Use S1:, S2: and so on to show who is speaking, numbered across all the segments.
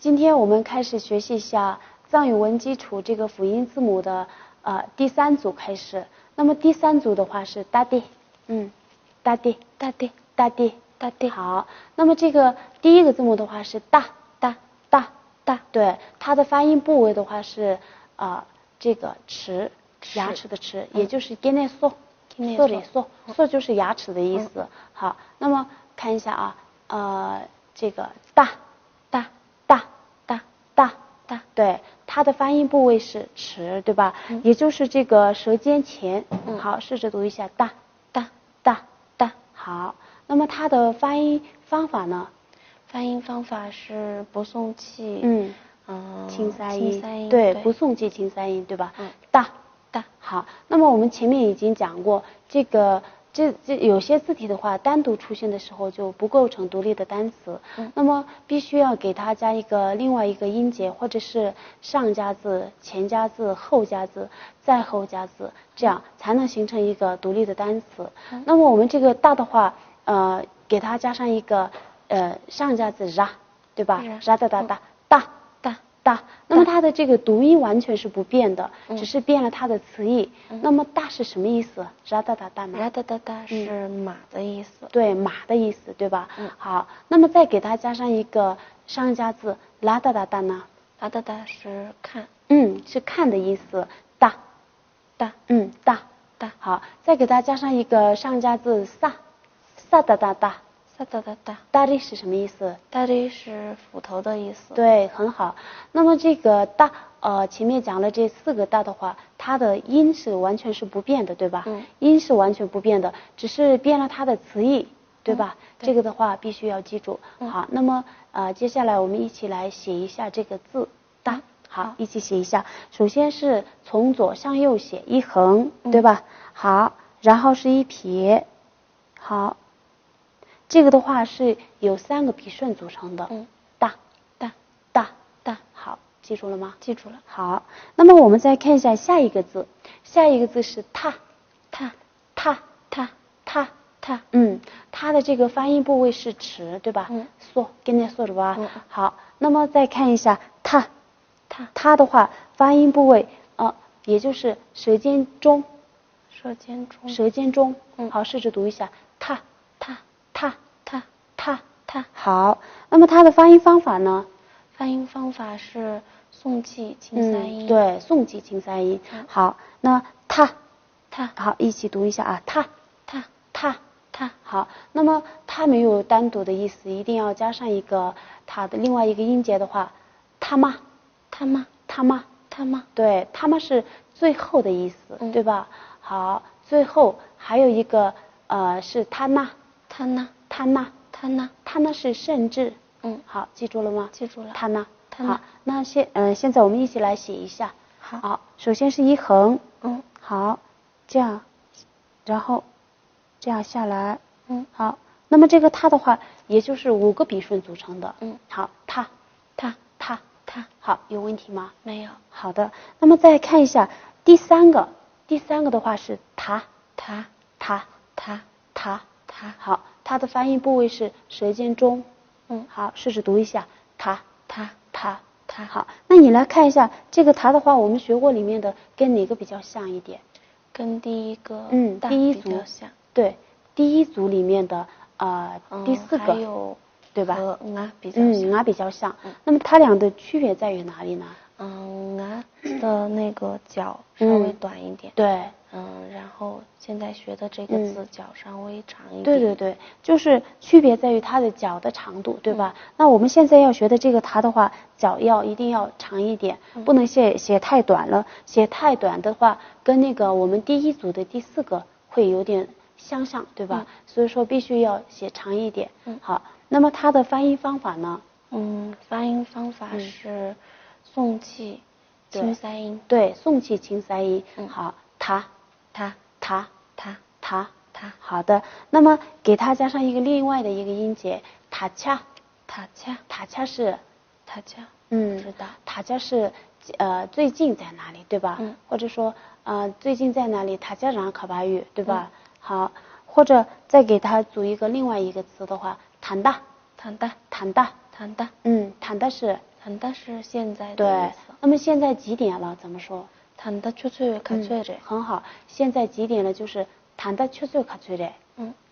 S1: 今天我们开始学习一下藏语文基础这个辅音字母的第3组开始。那么第3组的话是大地，大地，大地，大地，大地。好，那么这个第一个字母的话是大，大，大，大。对，它的发音部位的话是这个齿，牙齿的齿，也就是给内嗦，嗦里嗦，嗦就是牙齿的意思。好，那么看一下这个大。大大大大大，对，它的发音部位是齿，对吧？也就是这个舌尖前。好，试着读一下大大大大。好，那么它的发音方法呢？
S2: 发音方法是不送气，
S1: 清三音，对，不送气清三音，对吧？大大。好，那么我们前面已经讲过，这有些字体的话，单独出现的时候就不构成独立的单词，那么必须要给它加另外一个音节，或者是上加字、前加字、后加字、再后加字，这样才能形成一个独立的单词。那么我们这个大的话，给它加上一个上加字ra，对吧？ra da da da大。大，那么它的这个读音完全是不变的，只是变了它的词义。那么大是什么意思？ra da da da 呢？
S2: ra da da da 是马的意思。
S1: 对，马的意思，对吧？好，那么再给它加上一个上加字 la da da da 呢？
S2: la da da 是看，
S1: 是看的意思。大，大，大，大。好，再给它加上一个上加字 sa da da da。
S2: 哒哒哒，
S1: 大力是什么意思？
S2: 大力是斧头的意思。
S1: 对，很好。那么这个大，前面讲了这4个大的话，它的音是完全是不变的，对吧？音是完全不变的，只是变了它的词义，对吧？这个的话必须要记住。好，那么接下来我们一起来写一下这个字大。好，一起写一下。首先是从左向右写一横，对吧？好，然后是一撇。好。这个的话是由3个笔顺组成的，大，大，大，大。好，记住了吗？
S2: 记住了。
S1: 好，那么我们再看一下下一个字，下一个字是踏，踏，踏，踏，踏，踏。它的这个发音部位是齿，对吧？嗦，跟那嗦着吧。好，那么再看一下踏，它的话发音部位也就是舌尖中，舌尖中。好，试着读一下踏。踏。好，那么它的发音方法呢？
S2: 发音方法是送气清三音。
S1: 对，送气清三音。好，那踏。好，一起读一下啊，踏。好，那么它没有单独的意思，一定要加上一个它的另外一个音节的话，他妈。对，他妈是最后的意思，对吧？好，最后还有一个是他那是甚至。好，记住了吗？
S2: 记住了。
S1: 他那。好，那现在我们一起来写一下。好，首先是一横。好，这样，然后这样下来。好，那么这个它的话，也就是5个笔顺组成的。好，它。好，有问题吗？
S2: 没有。
S1: 好的，那么再看一下第三个的话是它。好，它的发音部位是舌尖中。好，试着读一下它。好，那你来看一下这个它的话，我们学过里面的跟哪个比较像一点？
S2: 跟第一个
S1: 第一组
S2: 比较像。
S1: 对，第一组里面的第4个，
S2: 还有
S1: 对吧？
S2: 和比较像。
S1: 比较像。那么它俩的区别在于哪里呢？
S2: 的那个角稍微短一点。
S1: 对。
S2: 然后现在学的这个字角稍微长一
S1: 点。对，就是区别在于它的角的长度，对吧？那我们现在要学的这个它的话，角一定要长一点，不能写太短了，写太短的话，跟那个我们第一组的第4个会有点相像，对吧？所以说必须要写长一点。好，那么它的发音方法呢？
S2: 发音方法是送气清三音。
S1: 对，送气清三音。好，它。好的，那么给它加上另外的一个音节，塔恰是
S2: 知道。
S1: 塔恰是最近在哪里，对吧？或者说最近在哪里？塔恰然卡巴语，对吧？好，或者再给它组另外一个词的话，坦大是
S2: 단다是现在的
S1: 对
S2: 意思。
S1: 那么现在几点了？怎么说？
S2: 단다 초초에 가츠레。
S1: 很好，现在几点了？就是단다 초초에 가츠레。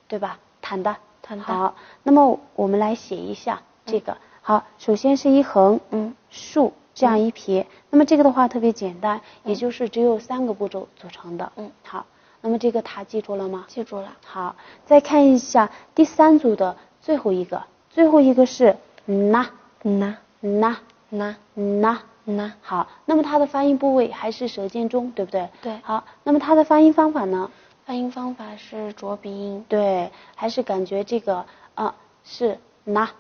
S1: 对吧？단다。好，那么我们来写一下这个。好，首先是一横，竖这样一撇。那么这个的话特别简单，也就是只有3个步骤组成的。好，那么这个它记住了吗？
S2: 记住了。
S1: 好，再看一下第3组的最后一个，是那。好，那么它的发音部位还是舌尖中，对不对？
S2: 对。
S1: 好，那么它的发音方法呢？
S2: 发音方法是浊鼻音。
S1: 对，还是感觉这个是那，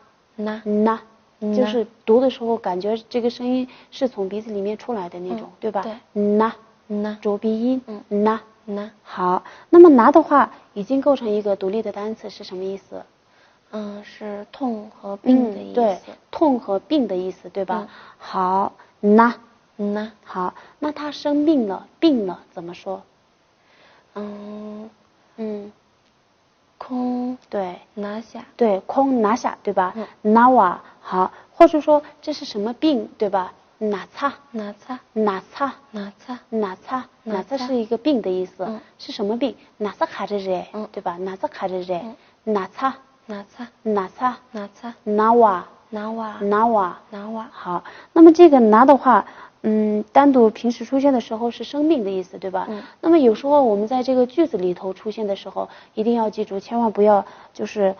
S1: 就是读的时候感觉这个声音是从鼻子里面出来的那种，对吧？
S2: 对。
S1: 那浊鼻音，那。好，那么拿的话已经构成一个独立的单词，是什么意思？
S2: 是痛和病的意思。
S1: 对，痛和病的意思，对吧？好，那。好，那他生病了，病了怎么说？
S2: 空。
S1: 对，
S2: 拿下。
S1: 对，空拿下，对吧？拿瓦。好，或者说这是什么病，对吧？哪擦是一个病的意思，是什么病？哪擦卡着人，对吧？哪擦卡着人，哪擦，拿瓦。好，那么这个拿的话，单独平时出现的时候是生病的意思，对吧？那么有时候我们在这个句子里头出现的时候，一定要记住，千万不要就是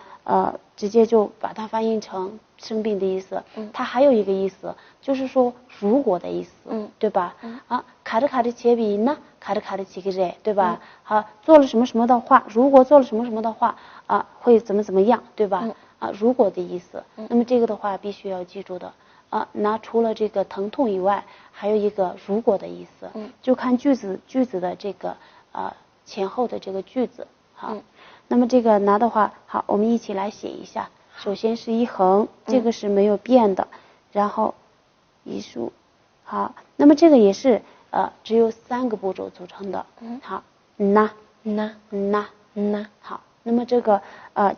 S1: 直接就把它翻译成生病的意思。它还有一个意思，就是说如果的意思，对吧？卡着切比呢，卡着切个人，对吧？好，做了什么什么的话，如果做了什么什么的话，会怎么样，对吧？如果的意思，那么这个的话必须要记住的。那除了这个疼痛以外，还有一个如果的意思，就看句子的这个前后的这个句子。好，那么这个拿的话，好，我们一起来写一下。首先是一横，这个是没有变的，然后一竖。好，那么这个也是只有3个步骤组成的。好，那。好，那么这个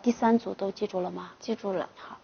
S1: 第3组都记住了吗？
S2: 记住了。
S1: 好。